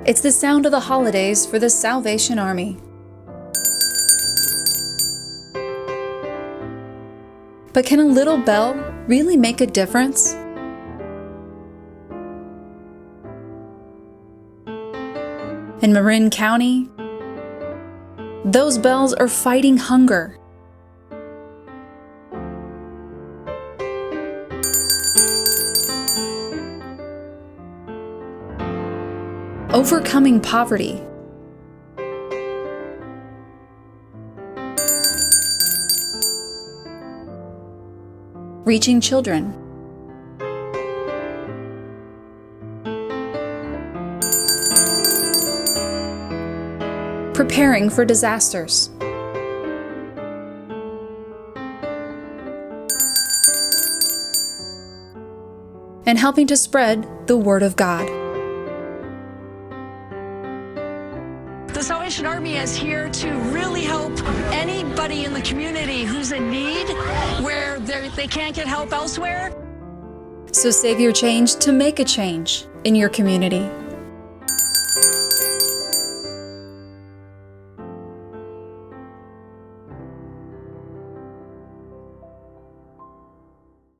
It's the sound of the holidays for the Salvation Army. But can a little bell really make a difference? In Marin County, those bells are fighting hunger. Overcoming poverty. Reaching children. Preparing for disasters. And helping to spread the Word of God. The Salvation Army is here to really help anybody in the community who's in need, where they can't get help elsewhere. So save your change to make a change in your community.